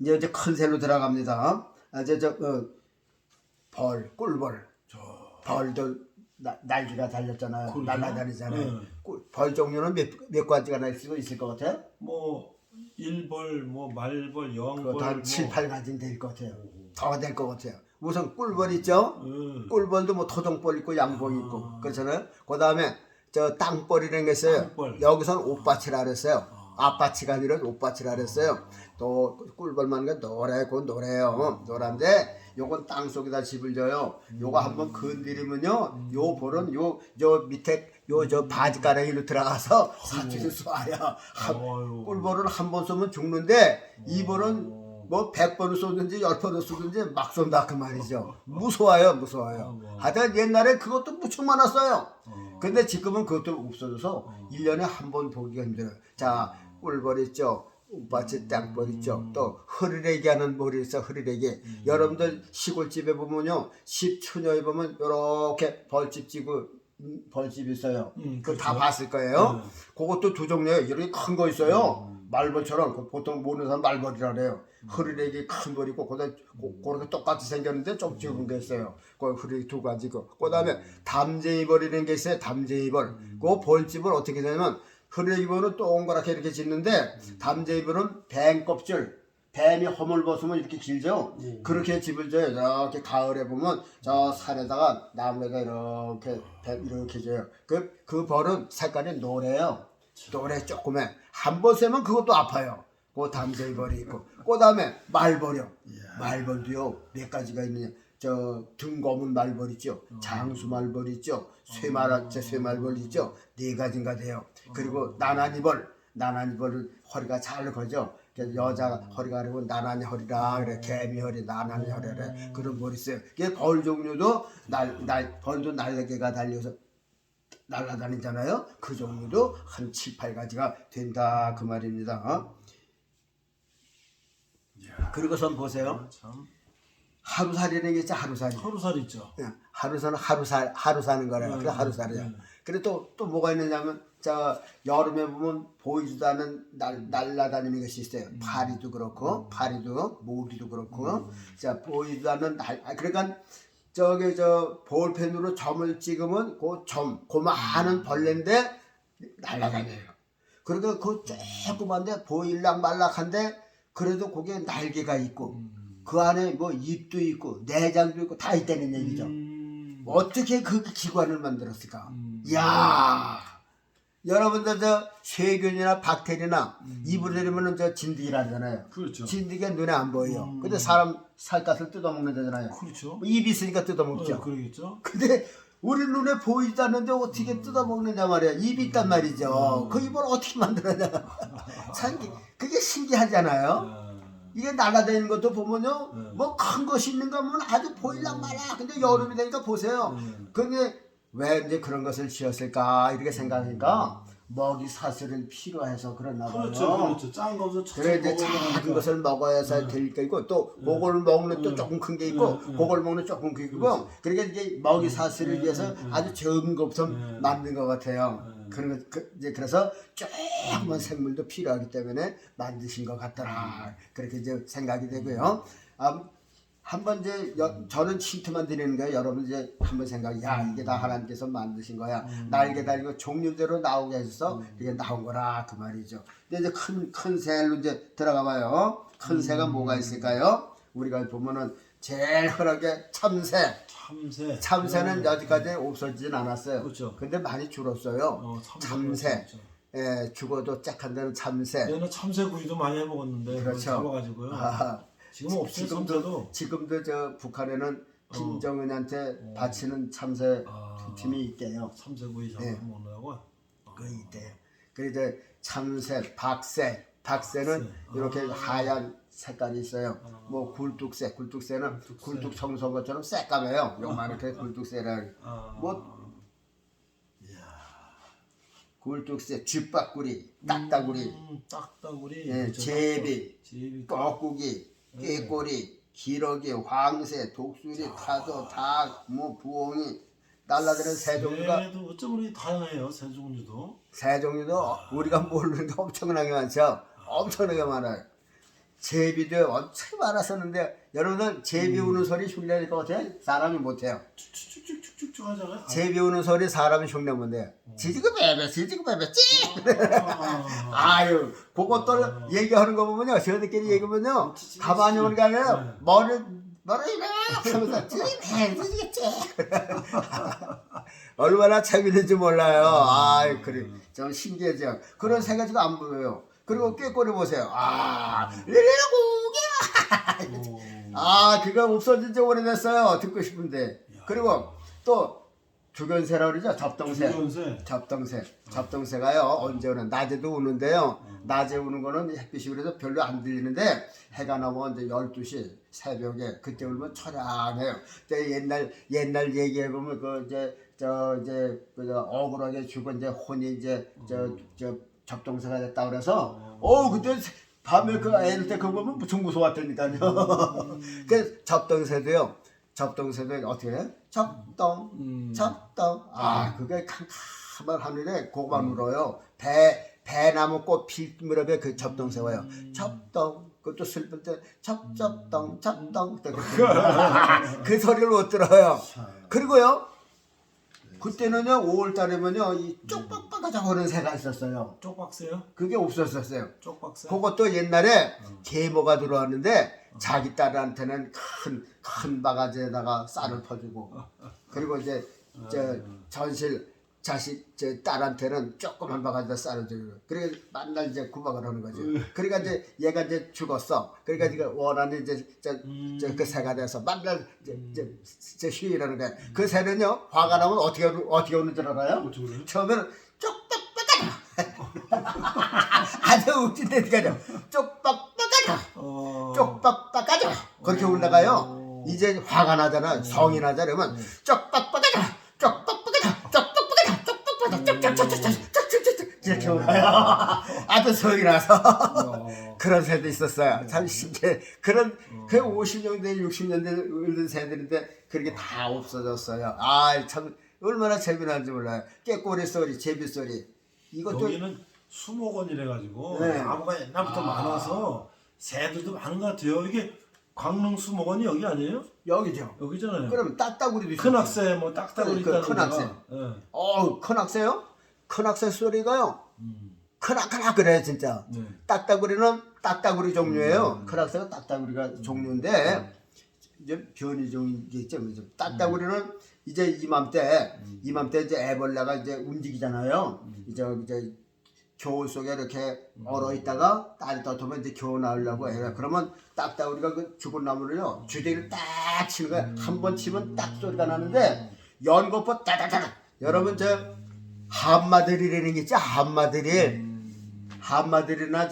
이제 큰 새로 들어갑니다. 이제 꿀벌. 벌도 날개가 달렸잖아요. 그렇죠? 날아다니잖아요. 벌 종류는 몇 가지가 날 수도 있을 것 같아요. 뭐 일벌, 뭐 말벌, 여왕벌, 한 7, 8가지는 될 것 같아요. 더 될 것 같아요. 우선 꿀벌 있죠. 꿀벌도 뭐 토종벌 있고 양벌 있고 그렇잖아요. 그 다음에 저 땅벌이라는 게 있어요. 땅벌. 여기서는 옷밭이라 그랬어요. 앞밭이가 아니라 옷밭이라 그랬어요. 또 꿀벌만 게 노래고 노래요. 노란데 요건 땅 속에다 집을 져요. 요거 한번 건드리면요, 요 볼은 요 밑에 저 바지가랑이로 들어가서 사투를 쏴요. 꿀벌은 한 번 쏘면 죽는데 이 볼은 뭐 100번을 쏘든지 10번을 쏘든지 막 쏜다 그 말이죠. 무서워요. 하여튼 옛날에 그것도 무척 많았어요. 근데 지금은 그것도 없어져서 1년에 한 번 보기가 힘들어요. 자, 꿀벌 있죠. 옷밭에 땅벌 있죠. 또 흐르레기 하는 벌이 있어. 흐르레기. 여러분들 시골집에 보면요, 집 처녀에 보면 이렇게 벌집 지고 벌집 있어요. 그거 다 봤을 거예요. 그것도 두 종류예요. 이렇게 큰 거 있어요. 말벌처럼 보통 모르는 사람 말벌이라 그래요. 흐르레기 큰 벌 있고 그렇게 똑같이 생겼는데 좀 적은 게 있어요. 그 흐르레기 두 가지고. 그다음에 담쟁이 벌이라는 게 있어요. 담쟁이 벌. 그 벌집을 어떻게 되냐면 흐르레기 벌은 동그랗게 이렇게 짓는데 담쟁이 벌은 뱀 껍질. 뱀이 허물 벗으면 이렇게 길죠. 그렇게 집을 져요. 이렇게 가을에 보면 저 산에다가 나무에다 이렇게 져요. 그 벌은 색깔이 노래요. 노래 조금해. 한 번 쐬면 그것도 아파요. 그 담쟁이 벌이 있고. 그 다음에 말벌이요. 말벌도요 몇 가지가 있느냐. 저 등검은 말벌 있죠. 장수 말벌 있죠. 쇠말벌 있죠. 4가지인가 돼요. 그리고 나나니벌은 허리가 잘 거죠. 여자가 허리가 아니고 나나니 허리라 그래. 개미 허리, 나나니 허리라 그런 벌이 있어요. 이게 벌 종류도 벌도 날개가 달려서 날아다니잖아요. 그 종류도 한 7, 8가지가 된다 그 말입니다. 그리고선 보세요. 하루살이라는 게 있죠. 하루살 있죠. 하루살은 하루 사는 거래요. 그래서 하루살이야. 그리고 또 뭐가 있느냐면 자 여름에 보면 보이지도 않는 날아다니는 것이 있어요. 파리도 그렇고 모기도 그렇고 자 보이지도 않는 그러니까 저기 저 볼펜으로 점을 찍으면 그 많은 벌레인데 날아다녀요. 그러니까 그 조그만데 보일락 말락한데 그래도 거기에 날개가 있고 그 안에 뭐 잎도 있고 내장도 있고 다 있다는 얘기죠. 어떻게 그 기관을 만들었을까? 이야, 여러분들 저 세균이나 박테리아나 입을 내리면은 저 진드기라 하잖아요. 그렇죠. 진드기가 눈에 안 보여요. 근데 사람 살갗을 뜯어먹는 데잖아요. 그렇죠. 입이 있으니까 뜯어먹죠. 그러겠죠. 근데 우리 눈에 보이지 않는데 어떻게 뜯어먹느냐 말이야. 입이 있단 말이죠. 그 입을 어떻게 만들었냐. 참 그게 신기하잖아요. 이게 날아다니는 것도 보면요, 뭐 큰 것이 있는가 하면 아주 보일락 말라. 근데 여름이 되니까 보세요. 근데 왜 이제 그런 것을 지었을까 이렇게 생각하니까 먹이 사슬은 필요해서 그러나 봐요. 그렇죠. 작은 것을 그래 이제 작은 것을 먹어야서 될 게 있고 또 그걸 먹는 또 조금 큰 게 있고 그걸 먹는 조금 큰 게 있고 그러니까 이제 먹이 사슬을 위해서 아주 적은 것부터 만든 것 같아요. 그래서 조그만 생물도 필요하기 때문에 만드신 것 같더라. 그렇게 이제 생각이 되고요. 한번 이제 저는 힌트만 드리는 거예요. 여러분 이제 한번 생각. 야 이게 다 하나님께서 만드신 거야. 날개 달리고 종류대로 나오게 해서 이게 나온 거라 그 말이죠. 근데 이제 큰 새로 이제 들어가 봐요. 큰 새가 뭐가 있을까요? 우리가 보면은 제일 흔하게 참새. 참새는 여지까지 없어지진 않았어요. 그렇죠. 근데 많이 줄었어요. 참새. 예, 죽어도 짝한 데는 참새. 얘는 참새구이도 많이 해먹었는데 그렇죠. 잡아가지고요. 지금 없어요. 지금도 저 북한에는 김정은한테 바치는 참새 팀이 있대요. 참새구이 잡아 네. 먹느라고. 그 있대요. 그리고 이제 참새, 박새는 이렇게 하얀 색깔이 있어요. 뭐 굴뚝새는 굴뚝 청소한 것처럼 새까매요. 요만하게 굴뚝새라. 뭐 굴뚝새, 쥐빠꾸리, 딱따구리, 예, 제비, 뻐꾸기, 꾀꼬리, 기러기, 황새, 독수리, 타조, 닭, 뭐 부엉이, 날라드는 새 종류가. 새도 어쩜 우리 다양해요. 새 종류도. 새 종류도 우리가 모르는데 엄청나게 많죠. 엄청나게 많아요. 제비도 엄청 많았었는데 여러분들 제비 우는 소리 흉내낼 것 같아요? 사람이 못해요. 쭉쭉쭉쭉쭉 하잖아요. 제비 우는 소리 사람이 흉내 못 내요. 지지그베베 찌. 아유 그것들 얘기하는 거 보면요. 저희들끼리 얘기하면요. 가만히 오는 게 아니라 머리 이렇게 하면서 찌. 얼마나 재밌는지 몰라요. 아이 그래 좀 신기하죠. 그런 새 가지고 안 보여요. 그리고 꾀꼬리 보세요. 그거 없어진 지 오래됐어요. 듣고 싶은데. 그리고 또 주견새라고 그러죠. 잡동새가요. 언제 오는 낮에도 우는데요. 낮에 우는 거는 햇빛이 그래서 별로 안 들리는데 해가 나면 이제 12시 새벽에 그때 울면 처량해요. 옛날 얘기해 보면 그 이제 억울하게 죽은 이제 혼이 이제 잡동새가 됐다 그래서 그때 밤에 그 애들 때 그거 보면 무척 무서웠다니까요. 그 잡동새도 어떻게 해요? 잡동. 그게 캄캄한 하늘에 고만 울어요. 배나무 꽃 필 무렵에 그 잡동새가요. 잡동. 그것도 슬플 때 잡동. 그 소리를 못 들어요. 그리고요. 그때는요 5월달이면요 이 쪽박박하자고 하는 새가 있었어요. 쪽박새요? 그게 없었었어요. 쪽박새. 그것도 옛날에 계모가 들어왔는데 자기 딸한테는 큰 바가지에다가 쌀을 퍼주고 그리고 이제 전실 자식 딸한테는 조그만 바가지에다 쌀을 주고 그러니까 맨날 이제 구박을 하는 거죠. 그러니까 이제 얘가 이제 죽었어. 그러니까 이제 원하는 그 새가 돼서 맨날 이제 휴일하는 거야. 그 새는요 화가 나면 어떻게 오는 줄 알아요? 처음에는 쪽박박하자. 아주 웃긴다니까요. 쪽박박하자. 그렇게 올라가요. 이제 화가 나잖아. 성이 나잖아. 그러면 쪽박박하자. 이렇게 올라요. 아주 성이 나서 그런 새도 있었어요. 참 신기해. 그런 그 50년대 60년대 울던 새들인데 그렇게 다 없어졌어요. 참 얼마나 재미난지 몰라요. 꾀꼬리 소리, 제비 소리. 이것도 여기는 수목원이래 가지고 네. 나무가 옛날부터 많아서 새들도 많은 것 같아요. 이게 광릉 수목원이 여기 아니에요? 여기죠. 여기잖아요. 그럼 딱따구리도 있어요. 큰 학새 뭐 딱따구리 있다는 큰 학새. 큰 학새요? 큰 학새 소리가요. 크나크나 그래 진짜. 딱따구리는 딱따구리 종류예요. 큰 학새가 딱따구리가 종류인데 이제 변이종이 있죠. 딱따구리는 이제 이맘때 이제 애벌레가 이제 움직이잖아요. 이제 겨울 속에 이렇게 얼어 있다가 딸이 떠오면 이제 겨우 나오려고 해요. 그러면 딱따구리가 그 죽은 나무를요 주댕이를 딱 치는 거야. 한 번 치면 딱 소리가 나는데 연거포 따다다다. 여러분 한마드릴이라는 게 있죠. 한마드릴이나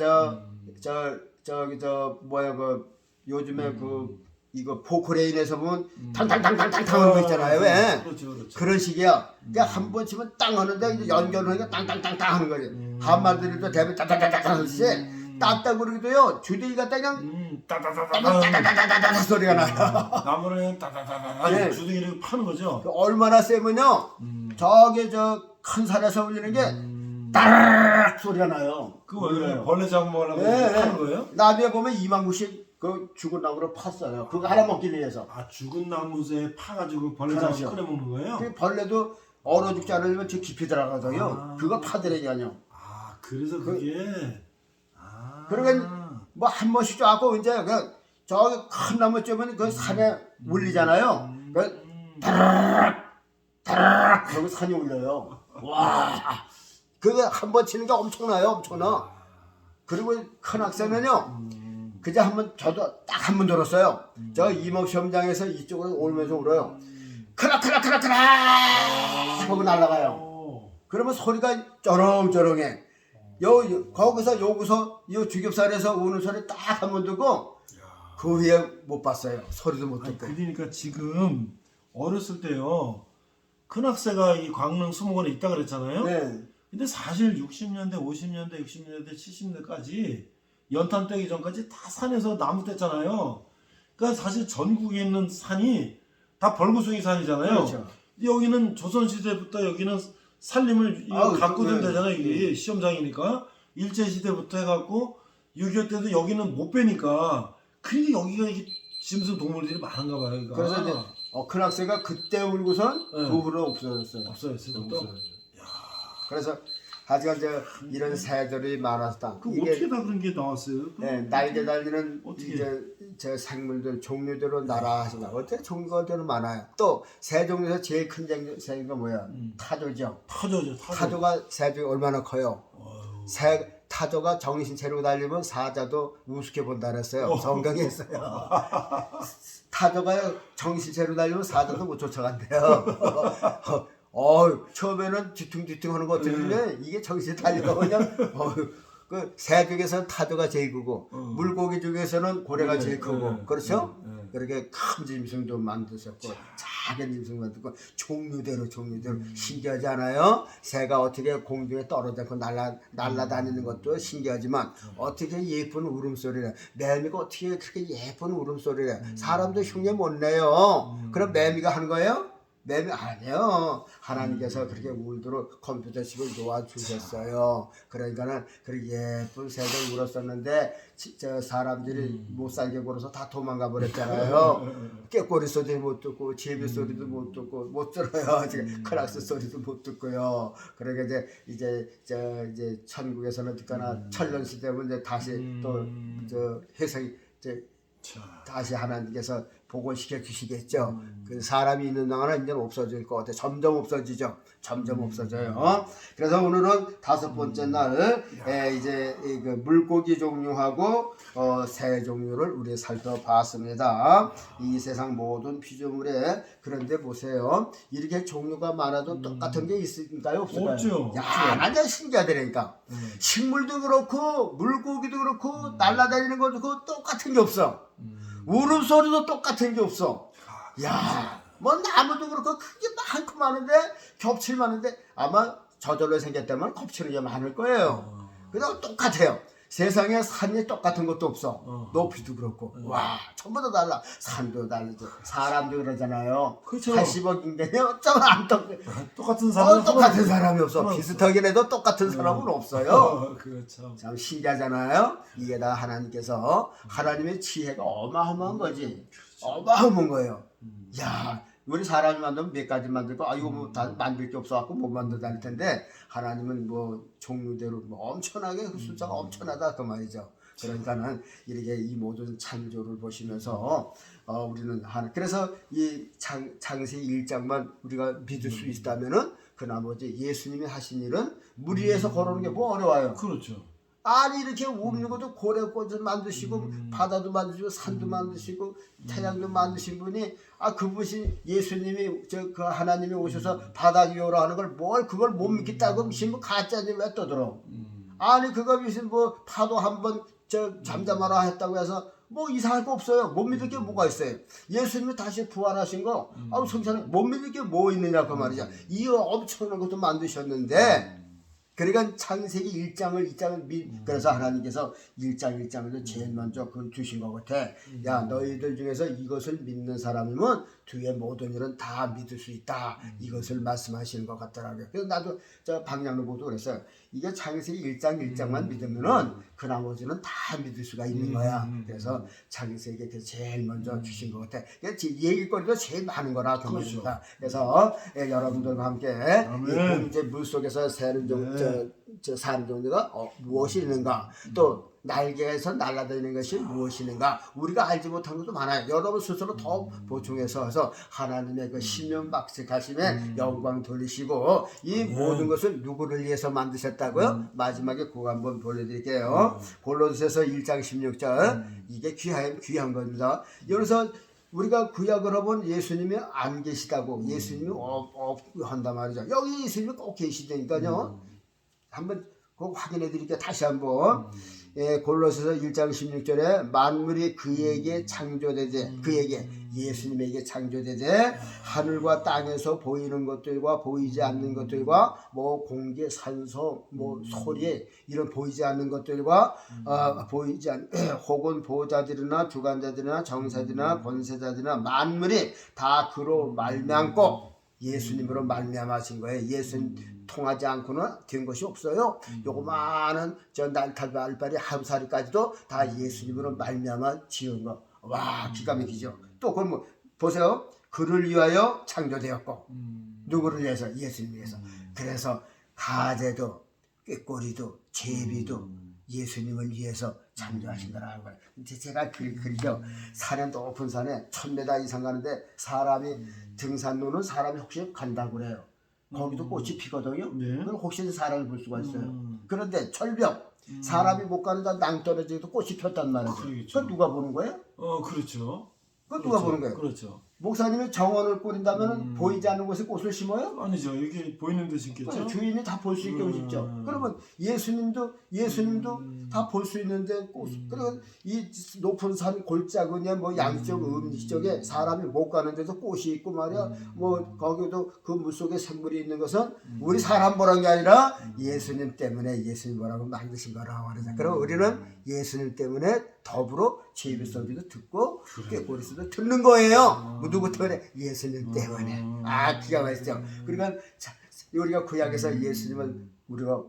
뭐야 요즘에 이거 포크레인에서 보면 탕탕탕탕탕 하는 거 있잖아요. 왜? 그렇죠. 그런 식이야. 그러니까 한 번 치면 땅 하는데 이제 연결을 하니까 땅땅땅땅 하는 거지. 한마디도 대면 따다다다다 하듯이 딱따구리도요 주둥이가 그냥 따다다다다다다 소리가 나요. 나무는 따다다다다 주둥이를 파는 거죠. 얼마나 세면요 큰 산에서 울리는 게 따르르 소리가 나요. 그 왜 벌레 잡으려고 하는 거예요? 나중에 보면 2만 9씩 그 죽은 나무를 팠어요. 그거 하나 먹기 위해서. 아, 죽은 나무에 파가지고 벌레 잡아서 그렇죠. 끓여 먹는 거예요? 그 벌레도 얼어 죽지 않으면 저 깊이 들어가거든요. 아. 그거 파드레기아뇨. 아, 그래서 그게 그러니까 뭐 한 번씩 쫙고 이제 그 저기 큰 나무쯤은 그 산에 울리잖아요. 그 다락 그러고 산이 울려요. 와, 그게 한 번 치는 게 엄청나요, 엄청나. 그리고 큰 악새는요, 그저 한번 저도 딱 한 번 들었어요. 저 이목 시험장에서 이쪽으로 오면서 울어요. 크락크락크락크락 하고 날아가요. 그러면 소리가 쩌렁쩌렁해. 거기서 여기서 이 주겹살에서 우는 소리 딱 한 번 듣고 그 후에 못 봤어요. 소리도 못 아니, 듣고. 그러니까 지금 어렸을 때요, 큰 학새가 이 광릉 수목원에 있다 그랬잖아요. 네. 근데 사실 60년대, 50년대, 60년대, 70년대까지 연탄 떼기 전까지 다 산에서 나무 뗐잖아요. 그러니까 사실 전국에 있는 산이 다 벌구숭이 산이잖아요. 그렇죠. 근데 여기는 조선시대부터 여기는 살림을 가꾸던 데잖아요. 이게 시험장이니까. 일제시대부터 해갖고 6.25 때도 여기는 못 빼니까 그러니까 여기가 이게 짐승 동물들이 많은가 봐요. 여기가. 그래서 이제 큰 학새가 그때 울고선 네. 그 후로 없어졌어요. 없어졌어요. 또. 그래서 하여간 이런 새들이 많아서 다 그 어떻게 다 그런 게 나왔어요? 네, 날개 달리는 어떻게? 이제 저 생물들 종류대로 나라하신가 어떻게 종류대로 많아요. 또 새 중에서 제일 큰 새가 뭐야? 타조죠. 타조죠. 타조가 새 중에 얼마나 커요? 어휴. 새 타조가 정신 차리고 달리면 사자도 우습게 본다 그랬어요. 성경에 있어요. 타조가 정신 차리고 달리면 사자도 못 쫓아간대요. 처음에는 뒤퉁뒤퉁 하는 거 들으면 이게 정신이 달려 그냥 그 새 중에서는 타조가 제일 크고 물고기 중에서는 고래가 제일 크고 그렇죠? 그렇게 큰 짐승도 만드셨고 작은 짐승 만들고 종류대로 신기하지 않아요? 새가 어떻게 공중에 떨어져서 날아다니는 것도 신기하지만 어떻게 예쁜 울음소리래. 매미가 어떻게 그렇게 예쁜 울음소리래. 사람도 흉내 못 내요. 그럼 매미가 하는 거예요? 매미 아니에요. 하나님께서 그렇게 울도록 컴퓨터식을 놓아주셨어요. 그러니까는 그렇게 예쁜 새들 울었었는데 저 사람들이 못 살게 굴어서 다 도망가 버렸잖아요. 꾀꼬리 소리도 못 듣고 제비 소리도 못 듣고 못 들어요. 지금 크락스 소리도 못 듣고요. 그러니까 이제 천국에서는 듣거나 천년 시대면 이제 다시 또 저 해석이 이제 다시 하나님께서 복원시켜 주시겠죠. 그 사람이 있는 동안은 이제 없어질 것 같아요. 점점 없어지죠. 점점 없어져요. 그래서 오늘은 다섯 번째 날 이제 그 물고기 종류하고 새 종류를 우리 살펴봤습니다. 이 세상 모든 피조물에 그런데 보세요. 이렇게 종류가 많아도 똑같은 게 있을까요? 없을까요? 없죠. 야, 완전 신기하더라니까. 식물도 그렇고 물고기도 그렇고 날아다니는 것도 그렇고 똑같은 게 없어. 울음소리도 똑같은 게 없어. 야, 뭐 나무도 그렇고 크게 많고 많은데 겹칠 많은데 아마 저절로 생겼다면 겹치는 게 많을 거예요. 그래서 똑같아요. 세상에 산이 똑같은 것도 없어. 높이도 그렇고. 와, 전부 다 달라. 산도 다르죠. 사람도 그러잖아요. 그렇죠. 80억 인간이 어쩌면 안 똑같은 사람 똑같은 사람이 없어. 비슷하긴 해도 똑같은 사람은 없어요. 그렇죠. 참 신기하잖아요. 이게 다 하나님께서 하나님의 지혜가 어마어마한 거지. 어마어마한 거예요. 야, 우리 사람이 만들면 몇 가지 만들고 이거 뭐 다 만들 게 없어갖고 못 만들다 할 텐데 하나님은 뭐 종류대로 뭐 엄청나게 그 숫자가 엄청나다 그 말이죠. 그러니까는 이렇게 이 모든 창조를 보시면서 우리는 그래서 이 창세기 1장만 우리가 믿을 수 있다면은 그 나머지 예수님이 하신 일은 물 위에서 걸어오는 게 뭐 어려워요. 그렇죠. 아니 이렇게 우는 것도 고래꽃을 만드시고 바다도 만드시고 산도 만드시고 태양도 만드신 분이 그분이 예수님이 그 하나님이 오셔서 바다 위로 하는 걸 그걸 못 믿겠다고 신부 가짜니 왜 떠들어? 아니 그거 무슨 뭐 파도 한번 잠잠하라 했다고 해서 뭐 이상할 거 없어요. 못 믿을 게 뭐가 있어요. 예수님이 다시 부활하신 거 성찬에 못 믿을 게 뭐 있느냐 그 말이죠. 이 엄청난 것도 만드셨는데 그러니까 창세기 1장을 그래서 하나님께서 1장을 제일 먼저 그걸 주신 것 같아. 야, 너희들 중에서 이것을 믿는 사람이면 뒤에 모든 일은 다 믿을 수 있다. 이것을 말씀하시는 것 같더라고요. 그래서 나도 저 방향로 보도 그랬어요. 이게 창세기 1장 1장만 믿으면은 그 나머지는 다 믿을 수가 있는 거야. 그래서 창세기에 제일 먼저 주신 것 같아. 얘기거리도 제일 많은 거라 그 그렇죠. 말입니다. 그래서 여러분들과 함께 이 이제 물 속에서 새는 저 사는 종류가 무엇이 있는가, 또 날개에서 날아다니는 것이 무엇이는가, 우리가 알지 못한 것도 많아요. 여러분 스스로 더 보충해서 해서 하나님의 그 신명박색하심에 영광 돌리시고 이 모든 것을 누구를 위해서 만드셨다고요? 마지막에 그거 한번 보여드릴게요. 골로새서 1장 16절 이게 귀한 겁니다. 여기서 우리가 구약을 하면 예수님이 안 계시다고, 예수님이 한단 말이죠. 여기 예수님이 꼭 계시다니까요. 한번 그거 확인해 드릴게요. 다시 한번. 골로새서 1장 16절에 만물이 그에게 창조되되, 그에게 예수님에게 창조되되 하늘과 땅에서 보이는 것들과 보이지 않는 것들과 뭐 공기, 산소, 뭐 소리 이런 보이지 않는 것들과 보이지 않 혹은 보호자들이나 주관자들이나 정사들이나 권세자들이나 만물이 다 그로 말미암고 예수님으로 말미암아신 거예요. 예수님 통하지 않고는 된 것이 없어요. 요거만한 저 날탈발발이 하루살이까지도 다 예수님으로 말미암아 지은 거. 와, 기가 막히죠. 또 그럼 뭐 보세요. 그를 위하여 창조되었고, 누구를 위해서? 예수님 위해서. 그래서 가재도 꾀꼬리도 제비도 예수님을 위해서 창조하신 거라는 거예요. 제가 그리죠. 산에 높은 산에 1000m 이상 가는데 사람이 등산로는 사람이 혹시 간다고 그래요. 거기도 꽃이 피거든요. 그럼 혹시 사람을 볼 수가 있어요. 그런데 철벽 사람이 못 가는데 낭떠러지에도 꽃이 폈단 말이죠. 그건 누가 보는 거예요? 그렇죠. 그건 누가 보는 거예요? 그렇죠. 목사님이 정원을 꾸린다면 보이지 않는 곳에 꽃을 심어요? 아니죠. 이게 보이는 데 심겠죠. 주인이 다 볼 수 있게 심죠. 그러면 예수님도 다 볼 수 있는데 그리고 이 높은 산 골짜기에 뭐 양쪽 음쪽에 사람이 못 가는 데서 꽃이 있고 말이야. 뭐 거기도 그 물속에 생물이 있는 것은 우리 사람 보란 게 아니라 예수님 때문에 예수님 보라고 만드신 거라고 말하자. 그럼 우리는 예수님 때문에 더불어 제비 소리도 듣고 꾀꼬리 소리도 듣는 거예요. 누구 때문에? 예수님 때문에. 기가 막히죠. 그러니까 우리가 구약에서 예수님을 우리가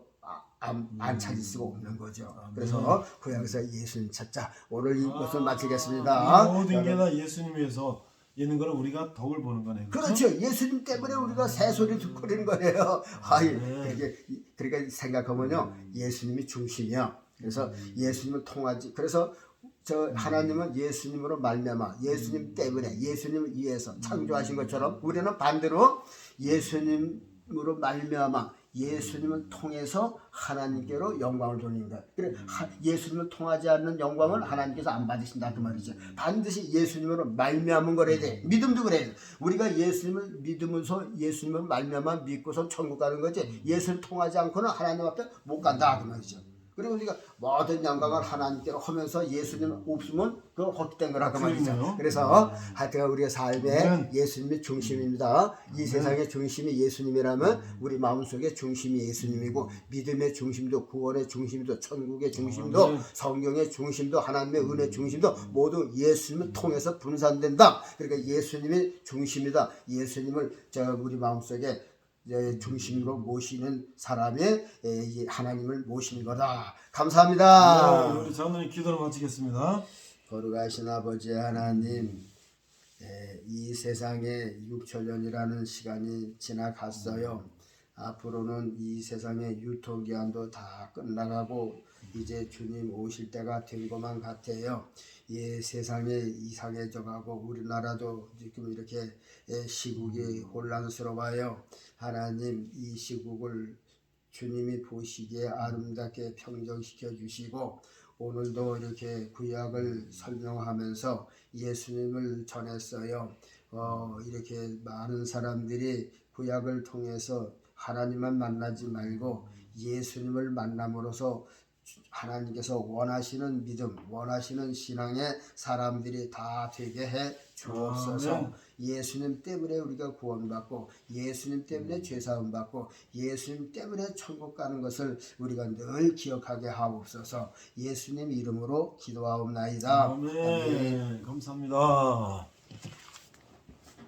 안 찾을 수가 없는 거죠. 그래서 구약에서 예수님 찾자. 오늘 이것을 마치겠습니다. 모든 게 다 예수님 위해서 있는 거는 우리가 덕을 보는 거네요. 그렇죠. 예수님 때문에 우리가 새소리 듣고 그러는 거예요. 그러니까 생각하면요, 예수님이 중심이야. 그래서 예수님을 통하지. 그래서 저 하나님은 예수님으로 말미암아 예수님 때문에 예수님을 위해서 창조하신 것처럼 우리는 반대로 예수님으로 말미암아 예수님을 통해서 하나님께로 영광을 돌리는 거예요. 그래 예수님을 통하지 않는 영광을 하나님께서 안 받으신다 그 말이죠. 반드시 예수님으로 말미암은 거래야 돼. 믿음도 그래요. 우리가 예수님을 믿으면서 예수님을 말미암아 믿고서 천국 가는 거지. 예수를 통하지 않고는 하나님 앞에 못 간다 그 말이죠. 그리고 우리가 모든 영광을 하나님께로 하면서 예수님 없으면 그건 헛된 거라고 말이죠. 그래서 하여튼 우리의 삶에 예수님이 중심입니다. 이 세상의 중심이 예수님이라면 우리 마음속에 중심이 예수님이고 믿음의 중심도 구원의 중심도 천국의 중심도 성경의 중심도 하나님의 은혜의 중심도 모두 예수님을 통해서 분산된다. 그러니까 예수님이 중심이다. 예수님을 우리 마음속에 중심으로 모시는 사람이 하나님을 모시는 거다. 감사합니다. 우리 장로님 기도를 마치겠습니다. 거룩하신 아버지 하나님, 이 세상에 6천년이라는 시간이 지나갔어요. 앞으로는 이 세상의 유토기한도 다 끝나가고 이제 주님 오실 때가 된 것만 같아요. 세상에 이상해져가고 우리나라도 지금 이렇게 시국이 혼란스러워요. 하나님, 이 시국을 주님이 보시기에 아름답게 평정시켜 주시고 오늘도 이렇게 구약을 설명하면서 예수님을 전했어요. 이렇게 많은 사람들이 구약을 통해서 하나님만 만나지 말고 예수님을 만남으로써 하나님께서 원하시는 믿음, 원하시는 신앙의 사람들이 다 되게 해 주옵소서. 예수님 때문에 우리가 구원받고 예수님 때문에 죄사함 받고 예수님 때문에 천국 가는 것을 우리가 늘 기억하게 하옵소서. 예수님 이름으로 기도하옵나이다. 아멘. 감사합니다.